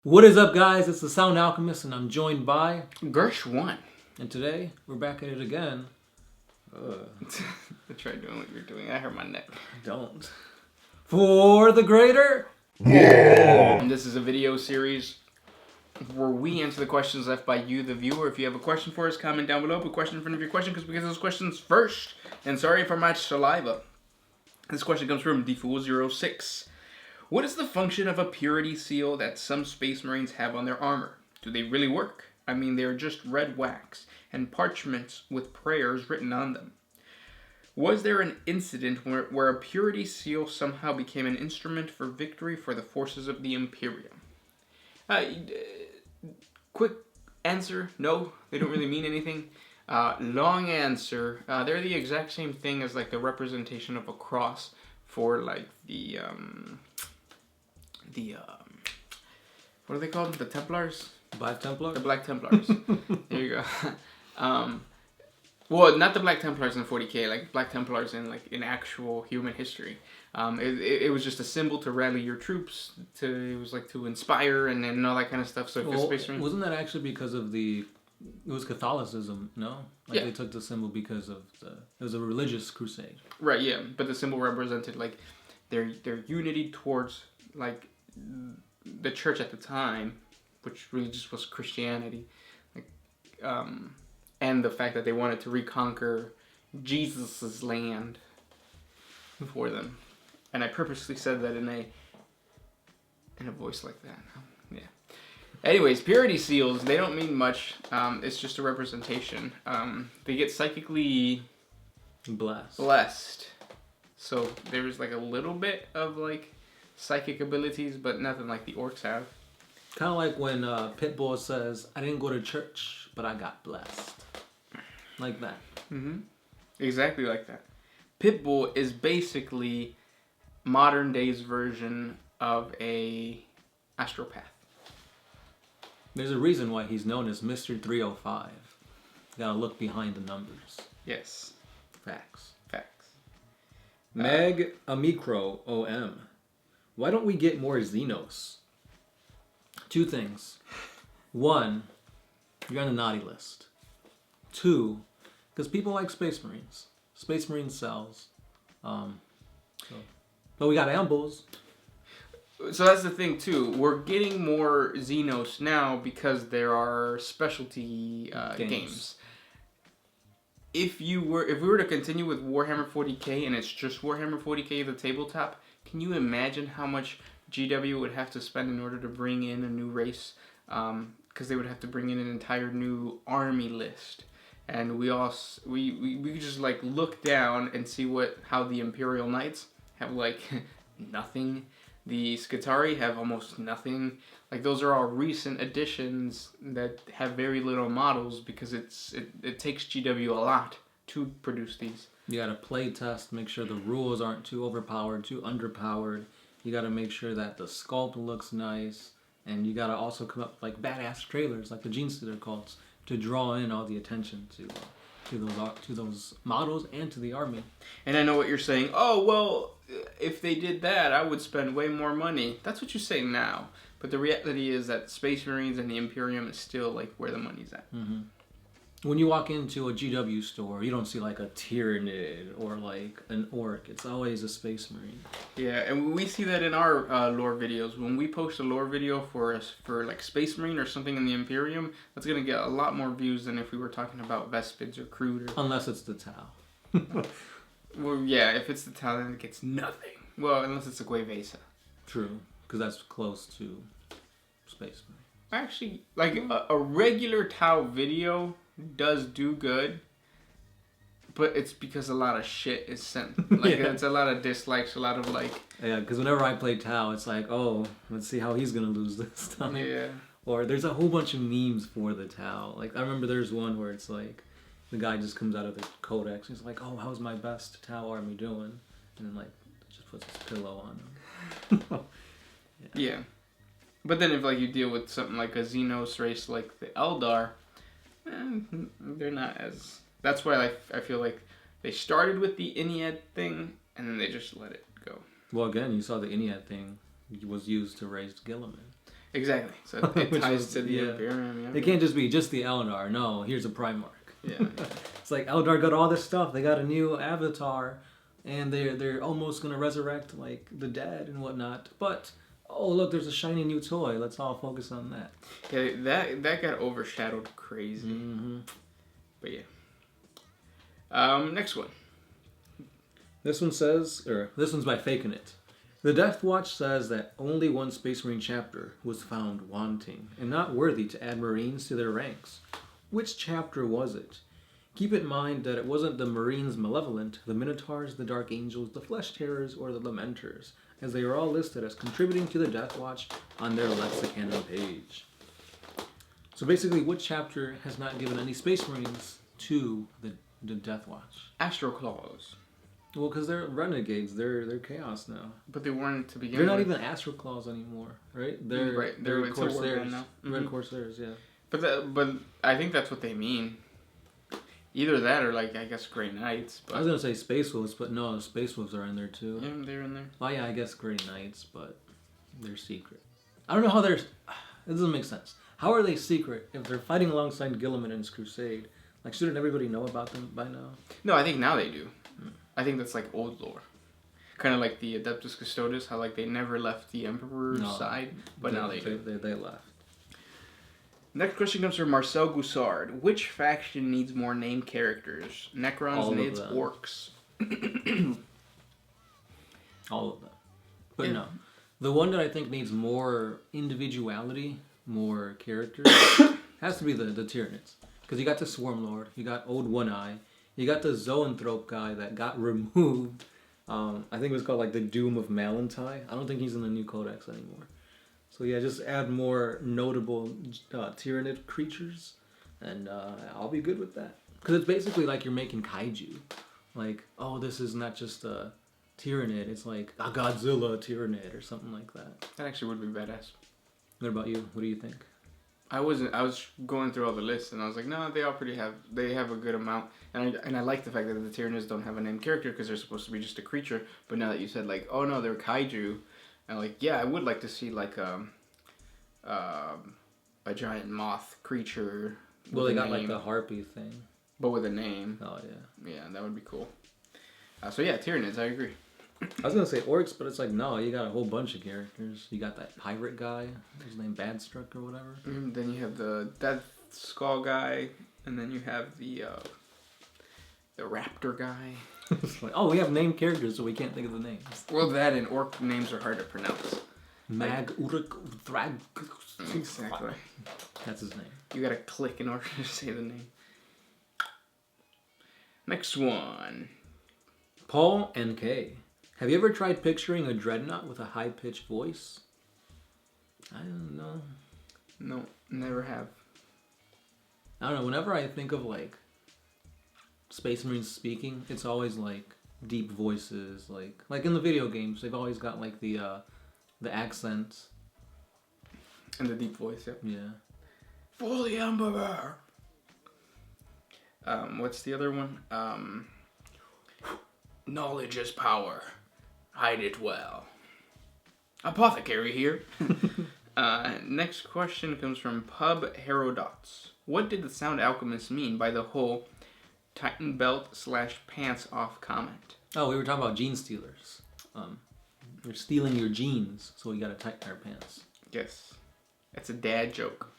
What is up, guys? It's the Sound Alchemist, and I'm joined by Gersh1. And today we're back at it again. Try doing what you're doing. I hurt my neck. Don't. For the greater. And this is a video series where we answer the questions left by you, the viewer. If you have a question for us, comment down below. Put a question in front of your question because we get those questions first. And sorry for my saliva. This question comes from Defool06. What is the function of a purity seal that some Space Marines have on their armor? Do they really work? I mean, they're just red wax and parchments with prayers written on them. Was there an incident where a purity seal somehow became an instrument for victory for the forces of the Imperium? Quick answer, no, they don't really mean anything. Long answer, they're the exact same thing as like the representation of a cross for like the what are they called? The Templars? Black Templar? The Black Templars. There you go. Well, not the Black Templars in 40k, like Black Templars in actual human history. It was just a symbol to rally your troops. It was like to inspire and all that kind of stuff. So well, wasn't that actually because of it was Catholicism? No, like they took the symbol because of it was a religious crusade. Right. Yeah, but the symbol represented like their unity towards like the church at the time, which really just was Christianity, and the fact that they wanted to reconquer Jesus's land for them. And I purposely said that in a voice like that. Yeah. Anyways, purity seals, they don't mean much. It's just a representation. They get psychically blessed. So there's like a little bit of like psychic abilities, but nothing like the orcs have. Kind of like when Pitbull says, "I didn't go to church, but I got blessed." Like that. Mm-hmm. Exactly like that. Pitbull is basically modern day's version of a astropath. There's a reason why he's known as Mr. 305. You gotta look behind the numbers. Yes. Facts. Meg Amicro OM. Why don't we get more Xenos? Two things. One, you're on the naughty list. Two, because people like Space Marines. Space Marine sells. But we got Ambos. So that's the thing too. We're getting more Xenos now because there are specialty games. If we were to continue with Warhammer 40k and it's just Warhammer 40k the tabletop, can you imagine how much GW would have to spend in order to bring in a new race? Because they would have to bring in an entire new army list, and we could just like look down and see how the Imperial Knights have like nothing. The Skitarii have almost nothing. Like those are all recent additions that have very little models because it takes GW a lot to produce these. You gotta play test, make sure the rules aren't too overpowered, too underpowered. You gotta make sure that the sculpt looks nice, and you gotta also come up with like badass trailers, like the Gene Stealer cults, to draw in all the attention to those models and to the army. And I know what you're saying. Oh well, if they did that, I would spend way more money. That's what you say now. But the reality is that Space Marines and the Imperium is still like where the money's at. Mm-hmm. When you walk into a GW store, you don't see like a Tyranid or like an Orc. It's always a Space Marine. Yeah, and we see that in our lore videos. When we post a lore video for like Space Marine or something in the Imperium, that's gonna get a lot more views than if we were talking about Vespids or Crude. Unless it's the Tau. Well, yeah, if it's the Tau, then it gets nothing. Well, unless it's a Guevesa. True, because that's close to Space Marine. Actually, like a regular Tau video does do good, but it's because a lot of shit is sent. Like it's a lot of dislikes, a lot of like. Yeah, because whenever I play Tau, it's like, oh, let's see how he's gonna lose this time. Yeah. Or there's a whole bunch of memes for the Tau. Like I remember there's one where it's like, the guy just comes out of the codex. He's like, oh, how's my best Tau army doing? And then like just puts his pillow on him. Yeah. But then if like you deal with something like a Xenos race like the Eldar, they're not as. That's why I feel like they started with the Ennead thing and then they just let it go. Well, again, you saw the Ennead thing was used to raise Gilliman. Exactly. So it Which ties was- to the yeah. Imperium. Yeah. It can't just be just the Eldar. No, here's a Primarch. Yeah. It's like Eldar got all this stuff. They got a new avatar, and they're almost gonna resurrect like the dead and whatnot. But oh look, there's a shiny new toy. Let's all focus on that. Yeah, that got overshadowed crazy. Mm-hmm. But yeah. Next one. This one says, or this one's by Faking It. The Death Watch says that only one Space Marine chapter was found wanting and not worthy to add Marines to their ranks. Which chapter was it? Keep in mind that it wasn't the Marines Malevolent, the Minotaurs, the Dark Angels, the Flesh Terrors, or the Lamenters, as they are all listed as contributing to the Death Watch on their Lexicon page. So basically, what chapter has not given any Space Marines to the Death Watch? Astro Claws. Well, because they're renegades, they're chaos now. But they weren't to begin They're not with. even Astro Claws anymore, right? They're Right, they're it's a warband Corsairs now. Red Mhm. Corsairs, yeah. But I think that's what they mean. Either that or like I guess Grey Knights. But I was gonna say Space Wolves, but no, the Space Wolves are in there too. yeah, they're in there. Well, yeah, I guess Grey Knights, but they're secret. I don't know how they're. It doesn't make sense. How are they secret if they're fighting alongside Gilliman in his crusade? Like, shouldn't everybody know about them by now? No, I think now they do. I think that's like old lore. Kind of like the Adeptus Custodes, how like they never left the Emperor's side, but now they do. They left. Next question comes from Marcel Goussard. Which faction needs more named characters? Necrons, All of Nids, them. Orcs. All of them. But Yeah. no. The one that I think needs more individuality, more characters, has to be the Tyranids. Because you got the Swarm Lord, you got Old One Eye, you got the Zoanthrope guy that got removed. I think it was called like the Doom of Malantai. I don't think he's in the new Codex anymore. So yeah, just add more notable Tyranid creatures, and I'll be good with that. Because it's basically like you're making kaiju. Like, oh, this is not just a Tyranid, it's like a Godzilla Tyranid or something like that. That actually would be badass. What about you? What do you think? I was going through all the lists and I was like, no, they have a good amount, and I like the fact that the Tyranids don't have a named character because they're supposed to be just a creature. But now that you said like, oh no, they're kaiju, and like yeah, I would like to see like a giant moth creature. Well, with they a got like name, the harpy thing. but with a name. Oh yeah. Yeah, that would be cool. So yeah, Tyranids, I agree. I was gonna say orcs, but it's like no, you got a whole bunch of characters. You got that pirate guy, his name Badstruck or whatever. Then you have the Death Skull guy, and then you have the Raptor guy. It's like, oh, we have named characters, so we can't think of the names. Well, that and orc names are hard to pronounce. Mag Uruk Thrag. Exactly. That's his name. You gotta click in order to say the name. Next one. Paul NK. Have you ever tried picturing a dreadnought with a high-pitched voice? I don't know. No, never have. I don't know. Whenever I think of like Space Marines speaking, it's always like deep voices, like in the video games. They've always got like the accents. And the deep voice, yeah. Yeah. For the Emperor! What's the other one? Knowledge is power. Hide it well. Apothecary here. Next question comes from Pub Herodots. What did the Sound Alchemist mean by the whole Titan belt / pants off comment? Oh, we were talking about gene stealers. You're stealing your genes, so you gotta tighten our pants. Yes. It's a dad joke.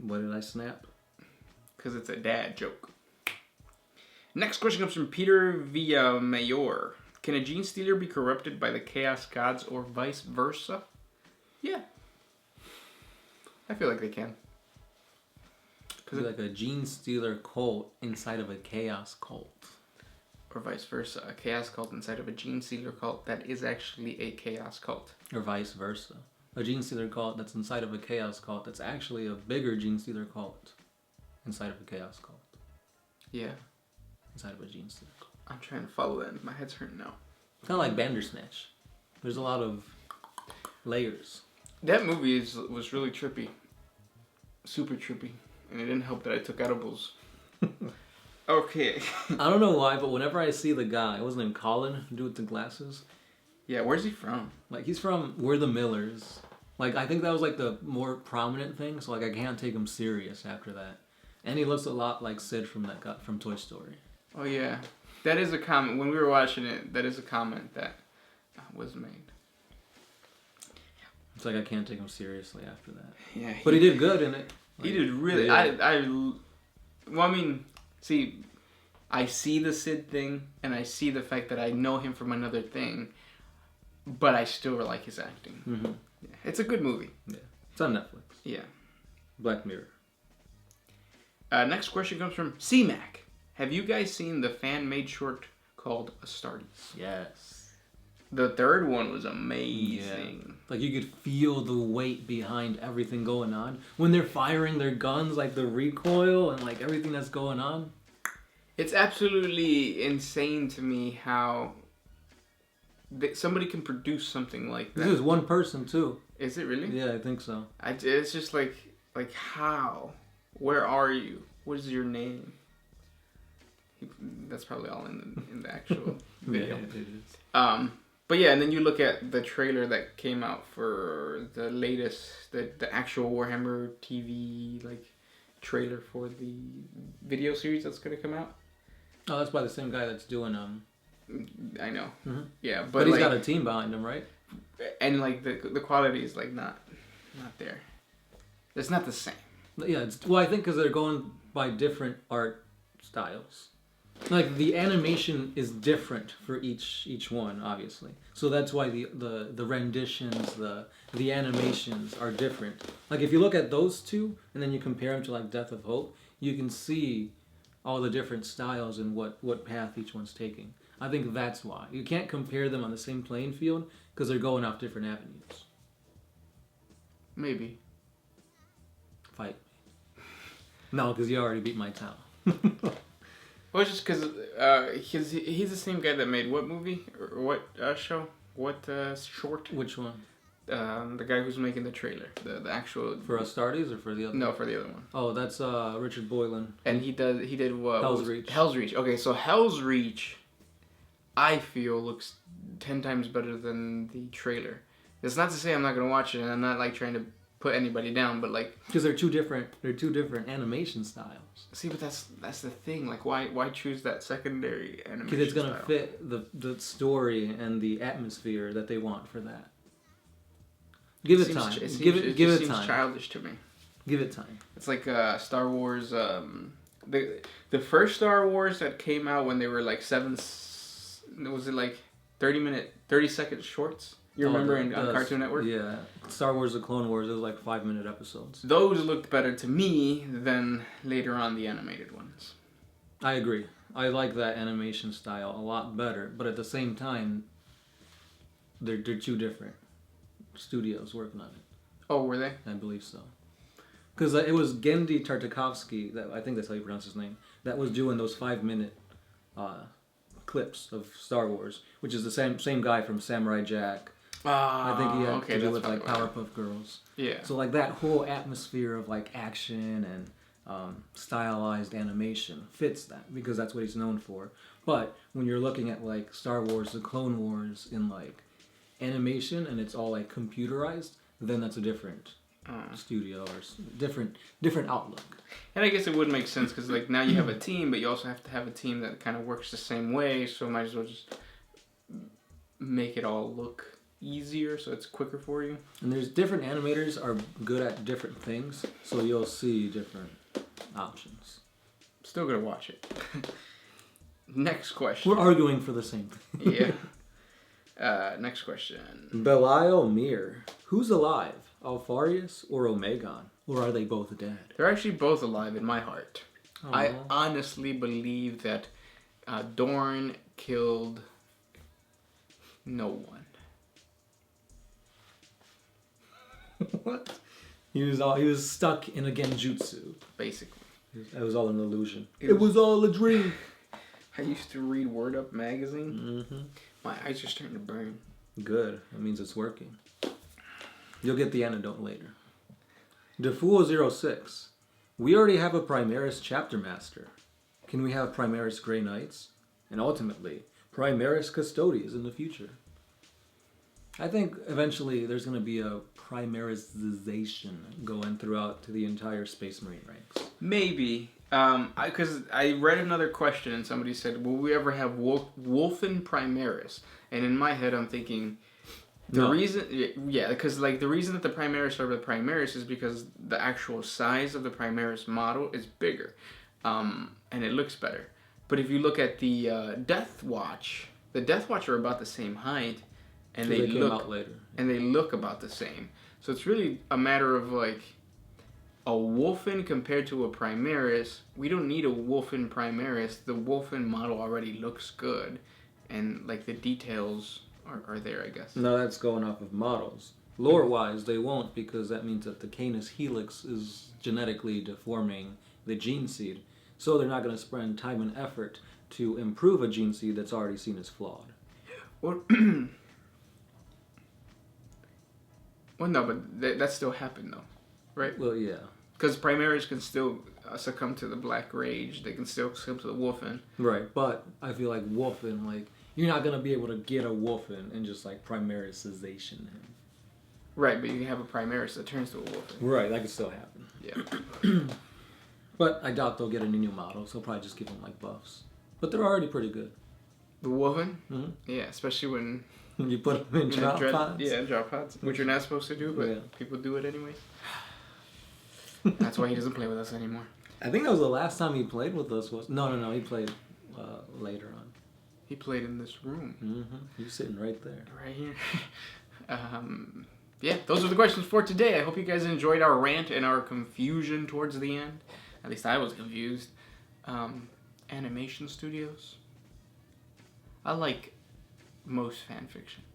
What did I snap? Because it's a dad joke. Next question comes from Peter Villamayor. Can a gene stealer be corrupted by the Chaos Gods or vice versa? Yeah. I feel like they can. It's like a gene stealer cult inside of a chaos cult. Or vice versa. A chaos cult inside of a gene stealer cult that is actually a chaos cult. Or vice versa. A gene stealer cult that's inside of a chaos cult that's actually a bigger gene stealer cult inside of a chaos cult. Yeah. Inside of a gene stealer cult. I'm trying to follow that. My head's hurting now. Kind of like Bandersnatch. There's a lot of layers. That movie was really trippy. Super trippy. And it didn't help that I took edibles. Okay. I don't know why, but whenever I see the guy, what's his name, Colin, dude with the glasses, Yeah, where's he from? Like, he's from We're the Millers. Like, I think that was, like, the more prominent thing, so, like, I can't take him serious after that. And he looks a lot like Sid from Toy Story. Oh, yeah. That is a comment. When we were watching it, that is a comment that was made. It's like I can't take him seriously after that. Yeah. But he did good in it. Like, he did really... Yeah. Well, I mean, see, I see the Sid thing, and I see the fact that I know him from another thing, but I still like his acting. Mm-hmm. Yeah. It's a good movie. Yeah. It's on Netflix. Yeah. Black Mirror. Next question comes from C-Mac. Have you guys seen the fan-made short called Astartes? Yes. The third one was amazing. Yeah. Like, you could feel the weight behind everything going on. When they're firing their guns, like the recoil and like everything that's going on. It's absolutely insane to me how somebody can produce something like that. This is one person too. Is it really? Yeah, I think so. It's just like how? Where are you? What is your name? That's probably all in the actual video. Yeah, it is. But yeah, and then you look at the trailer that came out for the latest, the actual Warhammer TV trailer for the video series that's gonna come out. Oh, that's by the same guy that's doing I know. Mm-hmm. Yeah, but he's got a team behind him, right? And the quality is not there. It's not the same. Yeah, I think because they're going by different art styles. Like, the animation is different for each one, obviously. So that's why the renditions, the animations are different. Like, if you look at those two and then you compare them to like Death of Hope, you can see all the different styles and what path each one's taking. I think that's why. You can't compare them on the same playing field because they're going off different avenues. Maybe. Fight me. No, because you already beat my town. Well, it's just because he's the same guy that made what movie? Or what show? What short? Which one? The guy who's making the trailer. The actual... For Astartes or for the other one? No, for the other one. Oh, that's Richard Boylan. And he did what? Hell's Reach. Hell's Reach. Okay, so Hell's Reach, I feel, looks 10 times better than the trailer. It's not to say I'm not going to watch it, and I'm not trying to put anybody down, but because they're two different animation styles. See, but that's the thing. Why choose that secondary animation? Because it's gonna fit the story and the atmosphere that they want for that. Give it time. Give it time. It seems childish to me. Give it time. It's like Star Wars. The first Star Wars that came out when they were was it 30-second shorts? You remember on Cartoon Network? Yeah. Star Wars The Clone Wars, it was 5-minute episodes. Those looked better to me than later on the animated ones. I agree. I like that animation style a lot better, but at the same time, they're two different studios working on it. Oh, were they? I believe so. Because it was Genndy Tartakovsky, I think that's how you pronounce his name, that was doing those 5-minute clips of Star Wars, which is the same guy from Samurai Jack. I think he had to do with Powerpuff Girls. Yeah. So that whole atmosphere of action and stylized animation fits that because that's what he's known for. But when you're looking at Star Wars, the Clone Wars in animation and it's all computerized, then that's a different studio or different outlook. And I guess it would make sense because now you have a team, but you also have to have a team that kind of works the same way. So might as well just make it all look easier so it's quicker for you. And there's different animators are good at different things, so you'll see different options. Still gonna watch it. Next question. We're arguing for the same thing. Yeah. Next question. Belial Mir. Who's alive? Alfarius or Omegon? Or are they both dead? They're actually both alive in my heart. Aww. I honestly believe that Dorn killed no one. What? He was stuck in a genjutsu. Basically. It was all an illusion. It was all a dream. I used to read Word Up magazine. Mm-hmm. My eyes are starting to burn. Good. That means it's working. You'll get the antidote later. Defool06. We already have a Primaris Chapter Master. Can we have Primaris Grey Knights? And ultimately, Primaris Custodians in the future? I think eventually there's going to be a primarization going throughout to the entire Space Marine ranks. Maybe. Because I read another question and somebody said, will we ever have Wolfen Primaris? And in my head I'm thinking, reason, because like the reason that the Primaris are the Primaris is because the actual size of the Primaris model is bigger. And it looks better. But if you look at the Death Watch, the Death Watch are about the same height. And they came look out later. And they look about the same. So it's really a matter of like a Wolfen compared to a Primaris. We don't need a Wolfen Primaris. The Wolfen model already looks good, and like the details are there, I guess. No, that's going off of models. Lore-wise, they won't, because that means that the Canis helix is genetically deforming the gene seed. So they're not going to spend time and effort to improve a gene seed that's already seen as flawed. Well, well, no, but that still happened, though, right? Well, yeah. Because Primaris can still succumb to the Black Rage. They can still succumb to the Wolfen. Right, but I feel like Wolfen, like, you're not going to be able to get a Wolfen and just, like, Primarisization him. Right, but you can have a Primaris that turns to a Wolfen. Right, that could still happen. Yeah. But I doubt they'll get any new models. They'll probably just give them, like, buffs. But they're already pretty good. The Wolfen? Mm-hmm. Yeah, especially when you put them in drop pods. Yeah, drop pods, which you're not supposed to do, but people do it anyway. That's why he doesn't play with us anymore. I think that was the last time he played with us. No, he played later on. He played in this room. Mm-hmm. He was sitting right there. Right here. Yeah, those are the questions for today. I hope you guys enjoyed our rant and our confusion towards the end. At least I was confused. Animation studios. I like most fan fictions.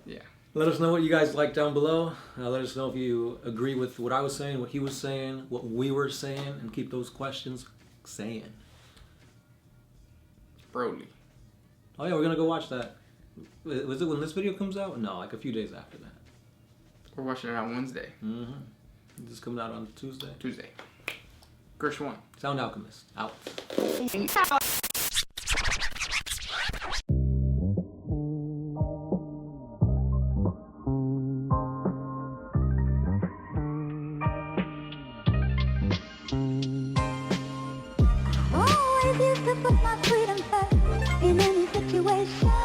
Yeah. Let us know what you guys like down below. Let us know if you agree with what I was saying, what he was saying, what we were saying, and keep those questions saying. Broly. Oh yeah, we're gonna go watch that. Was it when this video comes out? No, like a few days after that. We're watching it on Wednesday. Mm-hmm. This is coming out on Tuesday. Gersh 1. Sound Alchemist, out. Always used to put my freedom first in any situation.